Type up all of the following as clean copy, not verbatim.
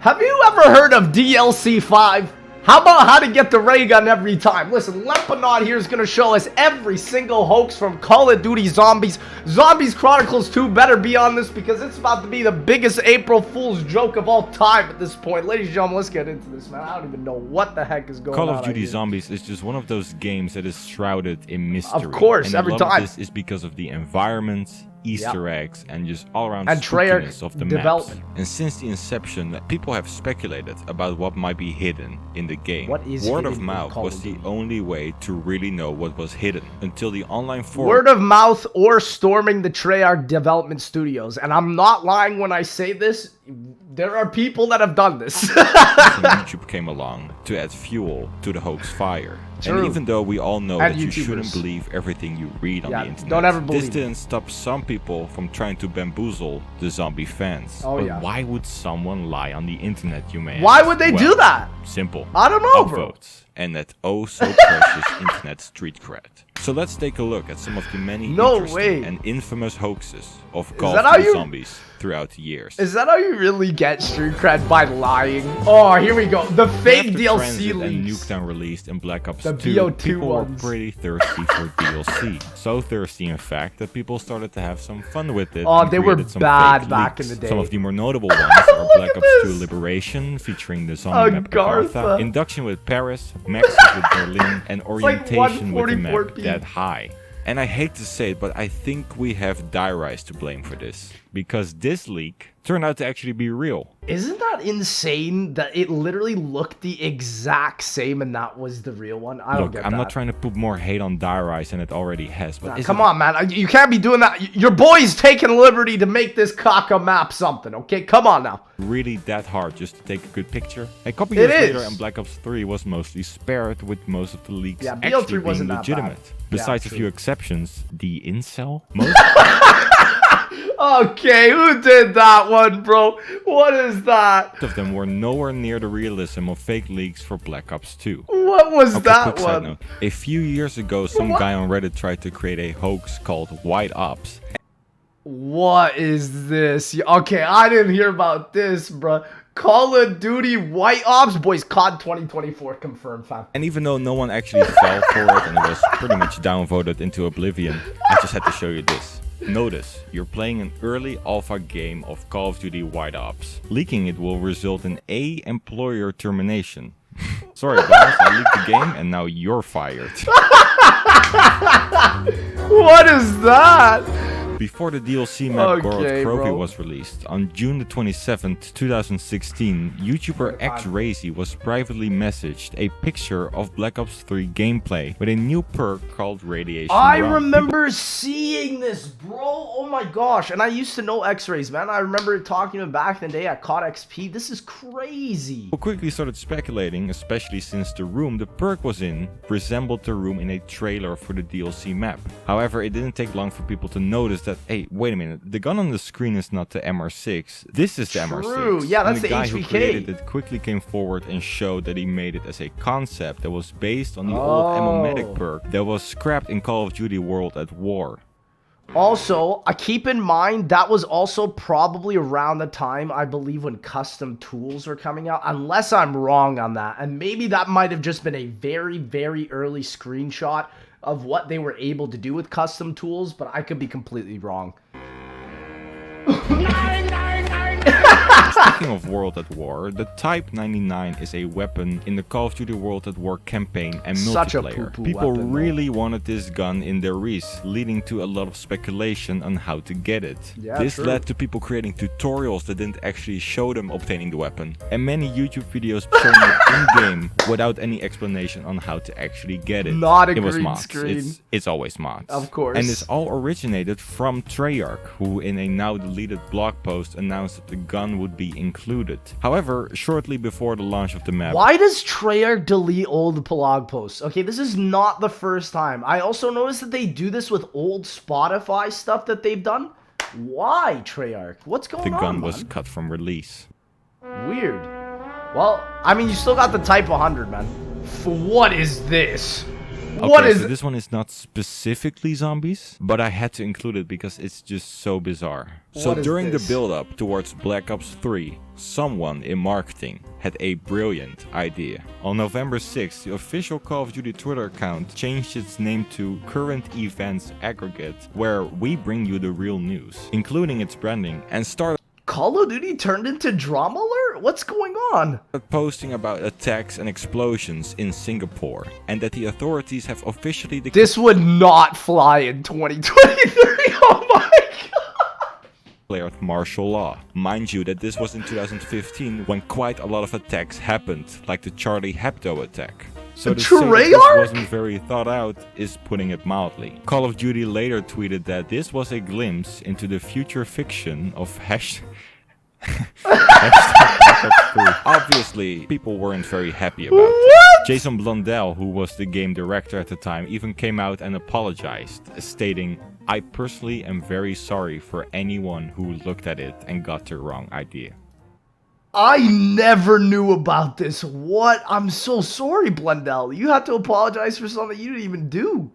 Have you ever heard of DLC 5? How about how to get the ray gun every time? Listen, Lempanot here is going to show us every single hoax from Call of Duty Zombies. Zombies Chronicles 2 better be on this because it's about to be the biggest April Fool's joke of all time at this point. Ladies and gentlemen, let's get into this, man. I don't even know what the heck is going on. Call of Duty Zombies is just one of those games that is shrouded in mystery. Of course, and every a lot time. Of this is because of the environment, Easter eggs, and just all-around Treyarch spookiness of the development. maps. And since the inception, people have speculated about what might be hidden in the game. What is Word of hidden in mouth Call was of the Duty? only way to really know what was hidden until the online forum. Word of mouth or storming the Treyarch development studios. And I'm not lying when I say this. There are people that have done this. YouTube came along to add fuel to the hoax fire. True. And even though we all know And that you YouTubers. shouldn't believe everything you read on the internet, don't ever believe this it. didn't stop some people from trying to bamboozle the zombie fans. Oh, but yeah. why would someone lie on the internet, you may Why ask? would they Well, do that? Simple. I don't know, bro. Upvotes and that oh so precious internet street cred. So let's take a look at some of the many No interesting way. and infamous hoaxes of Call that of how Duty you- Zombies throughout the years. Is that how you really get street cred? By lying? Oh, here we go. The fake After DLC Transit and leaks. Nuketown released in Black Ops The 2, BO2 people ones. were pretty thirsty for DLC. So thirsty, in fact, that people started to have some fun with it. Oh, and they were created some bad fake back leaks. in the day. Some of the more notable ones are Look Black at Ops 2 this. Liberation, featuring the zombie map Agartha. Agartha, Induction with Paris, Maxis with Berlin, and like Orientation with the 144 map p. That High. And I hate to say it, but I think we have Diarize to blame for this. Because this leak turned out to actually be real. Isn't that insane that it literally looked the exact same and that was the real one? I don't Look, get I'm that. not trying to put more hate on Diarize than it already has, but Come on, man. You can't be doing that. Your boy's taking liberty to make this caca map something, okay? Come on now. really that hard just to take a good picture? A couple It years later, is. and Black Ops 3 was mostly spared, with most of the leaks Yeah, actually BO3 being wasn't that legitimate. bad. Besides Yeah, a true. few exceptions, the incel, most Okay, who did that one, bro? What is that? of them were nowhere near the realism of fake leaks for Black Ops 2. What was Okay, that quick side one? note. A few years ago, some What? guy on Reddit tried to create a hoax called White Ops. What is this? Okay, I didn't hear about this, bro. Call of Duty White Ops, boys. COD 2024 confirmed, fam. And even though no one actually fell for it and it was pretty much downvoted into oblivion, I just had to show you this. Notice, you're playing an early alpha game of Call of Duty White Ops. Leaking it will result in A, employer termination. Sorry boss, I leaked the game and now you're fired. What is that? Before the DLC map Gorod Okay, Krovi bro. was released, on June the 27th, 2016, YouTuber XRazy was privately messaged a picture of Black Ops 3 gameplay with a new perk called Radiation I Run. remember seeing this, bro. Oh my gosh. And I used to know X-Rays, man. I remember talking to him back in the day at COD XP. This is crazy. People quickly started speculating, especially since the room the perk was in resembled the room in a trailer for the DLC map. However, it didn't take long for people to notice that, hey, wait a minute, the gun on the screen is not the MR6, this is the True. MR6. Yeah, And that's the guy who HVK. created it quickly came forward and showed that he made it as a concept that was based on the old Ammo-Medic perk that was scrapped in Call of Duty World at War. Also, keep in mind that was also probably around the time, I believe, when custom tools were coming out, unless I'm wrong on that. And maybe that might have just been a very, very early screenshot of what they were able to do with custom tools, but I could be completely wrong. Speaking of World at War, the Type 99 is a weapon in the Call of Duty World at War campaign and Such a multiplayer. poo-poo People weapon, though. really wanted this gun in their Reese, leading to a lot of speculation on how to get it. Yeah, This true. led to people creating tutorials that didn't actually show them obtaining the weapon, and many YouTube videos showing it in-game without any explanation on how to actually get it. Not a It was green mods. screen. It's always mods. Of course. And this all originated from Treyarch, who in a now deleted blog post announced that the gun would be included. However, shortly before the launch of the map, Why does Treyarch delete old blog posts? Okay, this is not the first time. I also noticed that they do this with old Spotify stuff that they've done. Why, Treyarch? What's going the on, gun was man? cut from release. Weird. Well, I mean, you still got the Type 100, man. For what is this? What is so this one is not specifically zombies, but I had to include it because it's just so bizarre. So What is during this? the build-up towards Black Ops 3, someone in marketing had a brilliant idea. On November 6th, the official Call of Duty Twitter account changed its name to Current Events Aggregate, where we bring you the real news, including its branding, and started Call of Duty turned into Drama Alert? What's going on? posting about attacks and explosions in Singapore, and that the authorities have officially This would not fly in 2023. Oh my god. declared martial law. Mind you that this was in 2015 when quite a lot of attacks happened, like the Charlie Hebdo attack. So to say that this Treyarch? wasn't very thought out is putting it mildly. Call of Duty later tweeted that this was a glimpse into the future fiction of Obviously, people weren't very happy about it. Jason Blundell, who was the game director at the time, even came out and apologized, stating, "I personally am very sorry for anyone who looked at it and got the wrong idea." I never knew about this. What? I'm so sorry, Blundell. You had to apologize for something you didn't even do.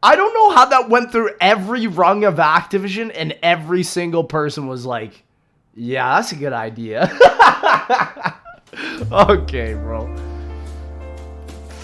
I don't know how that went through every rung of Activision and every single person was like, yeah, that's a good idea. Okay, bro.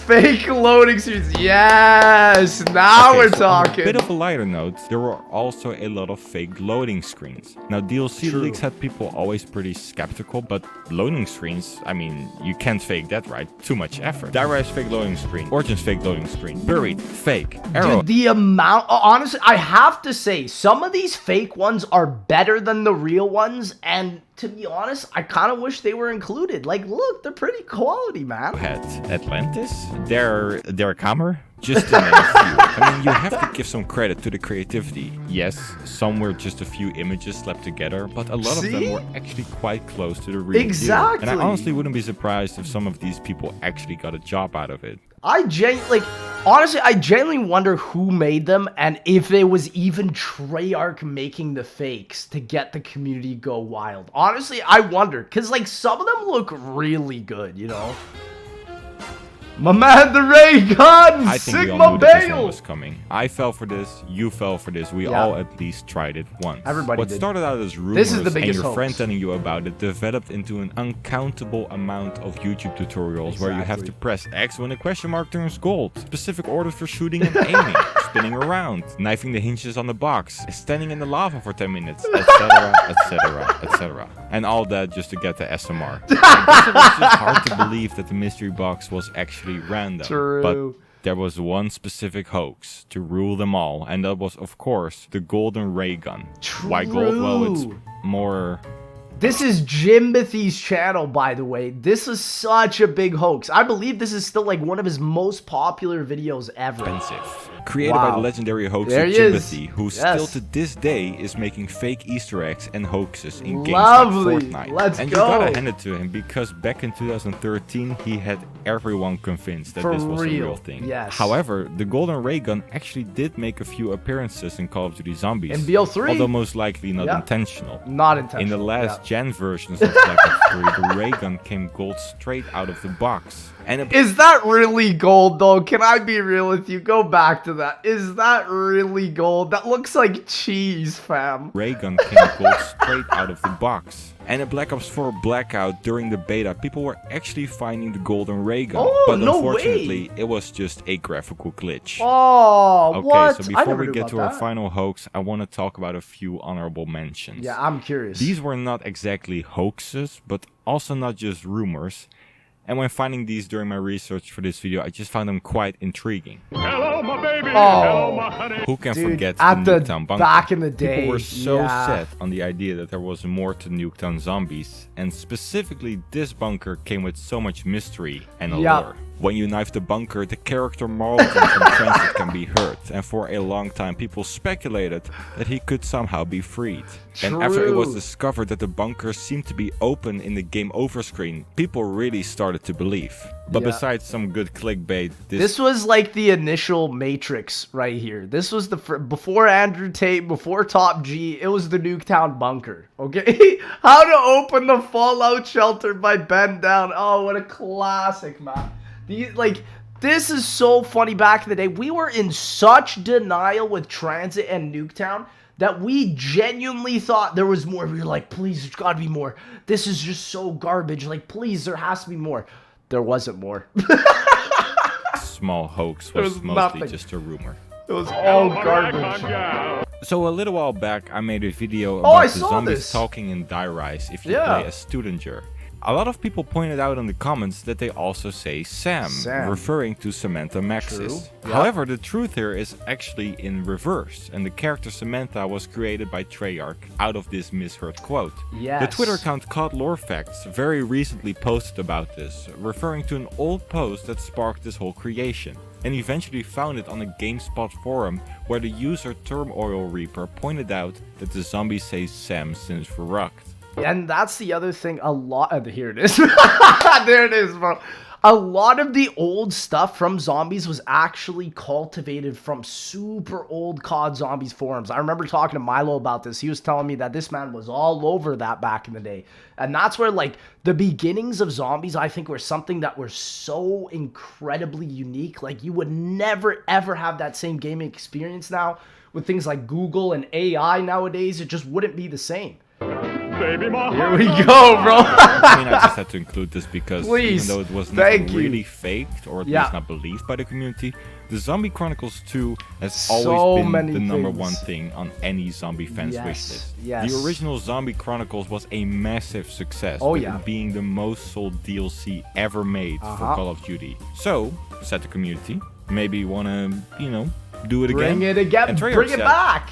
Fake loading screens. Yes, now Okay, we're so on talking. a bit of a lighter note, there were also a lot of fake loading screens. Now, DLC True. leaks had people always pretty skeptical, but loading screens, I mean, you can't fake that, right? Too much effort. Direwise fake loading screen, Origin's fake loading screen, Buried, fake, Arrow. Dude, the amount, honestly, I have to say, some of these fake ones are better than the real ones, and to be honest, I kind of wish they were included. Like, look, they're pretty quality, man. Had Atlantis, their Kammer, just to name a few. I mean, you have to give some credit to the creativity. Yes, some were just a few images slapped together, but a lot of See? them were actually quite close to the real deal. Exactly. And I honestly wouldn't be surprised if some of these people actually got a job out of it. Honestly, I genuinely wonder who made them and if it was even Treyarch making the fakes to get the community go wild. Honestly, I wonder, because, like, some of them look really good, you know? My man, the ray gun! I think we all Sigma knew that this one Bale! was coming. I fell for this, you fell for this, we Yeah. all at least tried it once. Everybody What did. started out as rumors This is the and biggest your friend hoax. telling you about it developed into an uncountable amount of YouTube tutorials where you have Exactly. to press X when a question mark turns gold, specific orders for shooting and aiming, spinning around, knifing the hinges on the box, standing in the lava for 10 minutes, etc, etc, etc. And all that just to get the SMR. I guess it was just hard to believe that the mystery box was actually random. True. But there was one specific hoax to rule them all, and that was, of course, the golden ray gun. Why gold? Well, it's True. more This is Jimothy's channel, by the way. This is such a big hoax. I believe this is still, like, one of his most popular videos ever. expensive. Created by Wow. the legendary hoaxer There he Jimothy, is. who Yes. still to this day is making fake Easter eggs and hoaxes in games Lovely. like Fortnite. Let's and go. you gotta hand it to him, because back in 2013 he had everyone convinced that For this was a real, real thing. yes. However, the golden ray gun actually did make a few appearances in Call of Duty Zombies. In BO3? Although most likely not Yeah. intentional. Not intentional. In the last yeah. gen versions of Black Ops 3, the ray gun came gold straight out of the box. And it Is that really gold, though? Can I be real with you? Go back to that. Is that really gold? That looks like cheese, fam. ray gun came gold straight out of the box. And in Black Ops 4 Blackout, during the beta, people were actually finding the golden ray gun. Oh, but no unfortunately, it was just a graphical glitch. Oh, Okay, what? so I before never we knew get about to our that. final hoax, I want to talk about a few honorable mentions. Yeah, I'm curious. These were not exactly hoaxes, but also not just rumors. And when finding these during my research for this video, I just found them quite intriguing. Hello, my baby. Oh. Hello, my honey. Who can Dude, forget at the Nuketown bunker? back in the day, People were so yeah. set on the idea that there was more to Nuketown Zombies, and specifically this bunker came with so much mystery and allure. Yup. When you knife the bunker, the character Marlton from Transit can be hurt, and for a long time people speculated that he could somehow be freed. And after it was True. discovered that the bunker seemed to be open in the game over screen, people really started to believe. But Yeah. besides some good clickbait, This was like the initial Matrix right here. This was the before Andrew Tate, before Top G. It was the Nuketown bunker. Okay, how to open the fallout shelter by bend down. Oh, what a classic, man! These This is so funny. Back in the day, we were in such denial with Transit and Nuketown that we genuinely thought there was more. We were like, please, there's got to be more. This is just so garbage. Like, please, there has to be more. There wasn't more. Small hoax was mostly nothing. just a rumor. It was all garbage. So a little while back, I made a video I about the saw zombies this. talking in Die Rise if you Yeah. play as Studinger. A lot of people pointed out in the comments that they also say Sam, referring to Samantha Maxis. True. Yeah. However, the truth here is actually in reverse, and the character Samantha was created by Treyarch out of this misheard quote. Yes. The Twitter account Cod Lore Facts very recently posted about this, referring to an old post that sparked this whole creation, and eventually found it on a GameSpot forum where the user Turmoil Reaper pointed out that the zombie says Sam since Verrucked. And that's the other thing, a lot, here it is. There it is, bro. A lot of the old stuff from Zombies was actually cultivated from super old COD Zombies forums. I remember talking to Milo about this. He was telling me that this man was all over that back in the day. And that's where, like, the beginnings of Zombies, I think, were something that were so incredibly unique. Like, you would never, ever have that same gaming experience now. With things like Google and AI nowadays, it just wouldn't be the same. Baby, my Here we go, bro. I mean, I just had to include this because Please. even though it was never Thank you. really faked, or at Yeah. least not believed by the community, the Zombie Chronicles 2 has So always been many the number things. one thing on any zombie fan's Yes, wishlist. yes. The original Zombie Chronicles was a massive success, Oh, with yeah. it being the most sold DLC ever made for Call of Duty. So, said the community, maybe you wanna, do it again? Bring it again. And Treyarch Bring it said, back.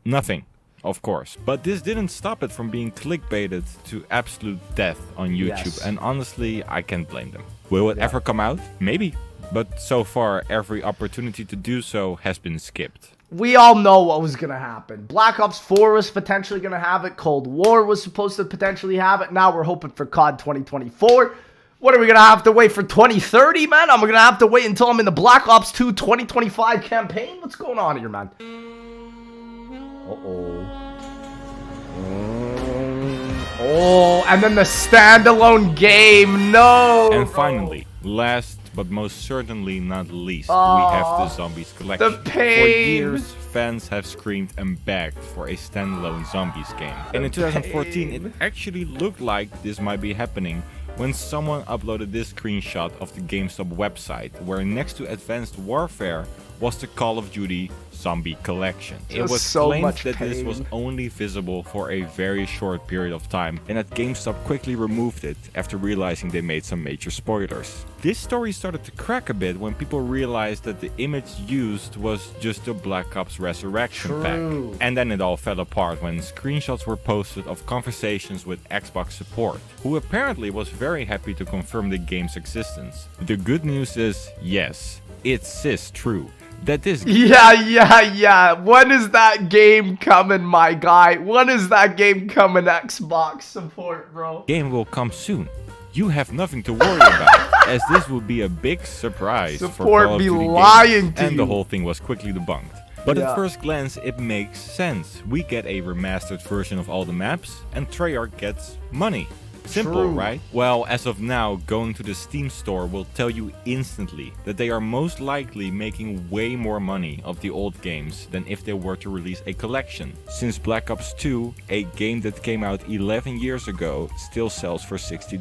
Nothing, of course. But this didn't stop it from being clickbaited to absolute death on YouTube. Yes. And honestly, I can't blame them. Will it ever come out? Maybe. But so far, every opportunity to do so has been skipped. We all know what was going to happen. Black Ops 4 was potentially going to have it. Cold War was supposed to potentially have it. Now we're hoping for COD 2024. What are we going to have to wait for 2030, man? I'm going to have to wait until I'm in the Black Ops 2 2025 campaign? What's going on here, man? Uh-oh. Oh, and then the standalone game. No. And finally, last but most certainly not least, we have the Zombies collection. the pain. For years, fans have screamed and begged for a standalone Zombies game. And in 2014, it actually looked like this might be happening when someone uploaded this screenshot of the GameStop website, where next to Advanced Warfare was the Call of Duty Zombie Collection. It Just was so claimed much that this was pain. only visible for a very short period of time, and that GameStop quickly removed it after realizing they made some major spoilers. This story started to crack a bit when people realized that the image used was just the Black Ops Resurrection True. pack. And then it all fell apart when screenshots were posted of conversations with Xbox support, who apparently was very happy to confirm the game's existence. The good news is, yes, it is true that this Yeah. When is that game coming, my guy? When is that game coming, Xbox support, bro? game will come soon. You have nothing to worry about, as this will be a big surprise for Support Call of be Duty lying gamers, to and the you. whole thing was quickly debunked. But Yeah. at first glance, it makes sense. We get a remastered version of all the maps, and Treyarch gets money. Simple, True. right? Well, as of now, going to the Steam store will tell you instantly that they are most likely making way more money of the old games than if they were to release a collection. Since Black Ops 2, a game that came out 11 years ago, still sells for $60.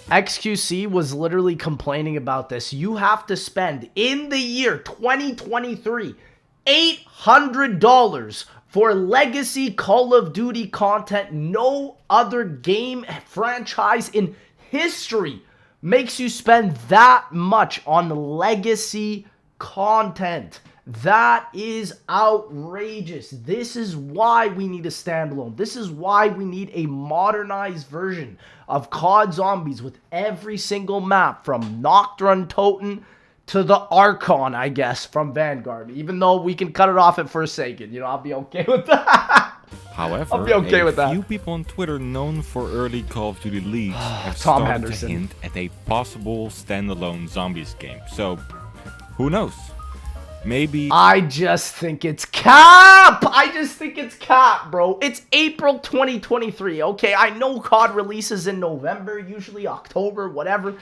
XQC was literally complaining about this. You have to spend, in the year 2023, $800 for legacy Call of Duty content. No other game franchise in history makes you spend that much on legacy content. That is outrageous. This is why we need a standalone. This is why we need a modernized version of COD Zombies with every single map from Nocturne Toten to the Archon, I guess, from Vanguard. Even though we can cut it off at Forsaken. I'll be okay with that. However, I'll be okay with that. few people on Twitter known for early Call of Duty leaks have Tom started Henderson. to hint at a possible standalone Zombies game. So, who knows? Maybe I just think it's cap. I just think it's cap, bro. It's April 2023. Okay, I know COD releases in November, usually October, whatever.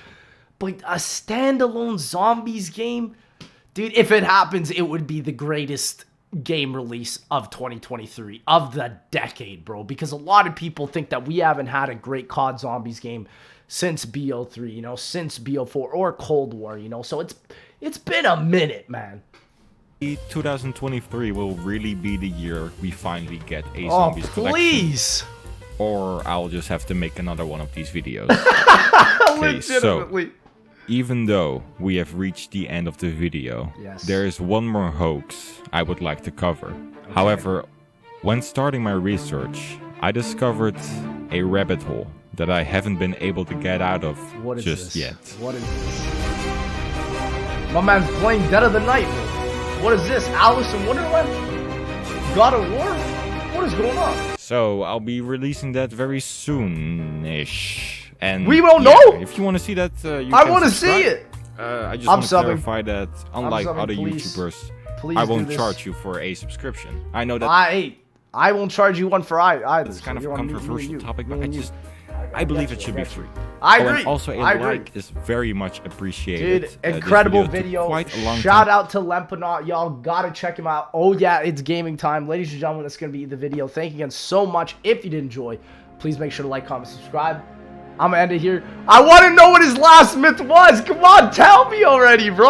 But a standalone zombies game, dude, if it happens, it would be the greatest game release of 2023, of the decade, bro. Because a lot of people think that we haven't had a great COD Zombies game since BO3, you know, since BO4 or Cold War, you know. So it's been a minute, man. 2023 will really be the year we finally get a Zombies collection. Please. Or I'll just have to make another one of these videos. Legitimately. So, even though we have reached the end of the video, yes, there is one more hoax I would like to cover. Okay. However, when starting my research, I discovered a rabbit hole that I haven't been able to get out of just yet. What is this? My man's playing Dead of the Night. What is this? Alice in Wonderland? God of War? What is going on? So, I'll be releasing that very soon-ish. And we won't know. If you want to see that, I want to see it. I just want to clarify that, unlike other YouTubers, I won't charge you for a subscription. I know that I won't charge you one for either. It's kind of a controversial topic, but I believe it should be free. I agree. And also, a like is very much appreciated. Dude, incredible video. Quite a long Shout time. out to Lemponaut. Y'all gotta check him out. Oh yeah, it's gaming time. Ladies and gentlemen, that's gonna be the video. Thank you again so much. If you did enjoy, please make sure to like, comment, subscribe. I'm gonna end it here. I want to know what his last myth was. Come on, tell me already, bro.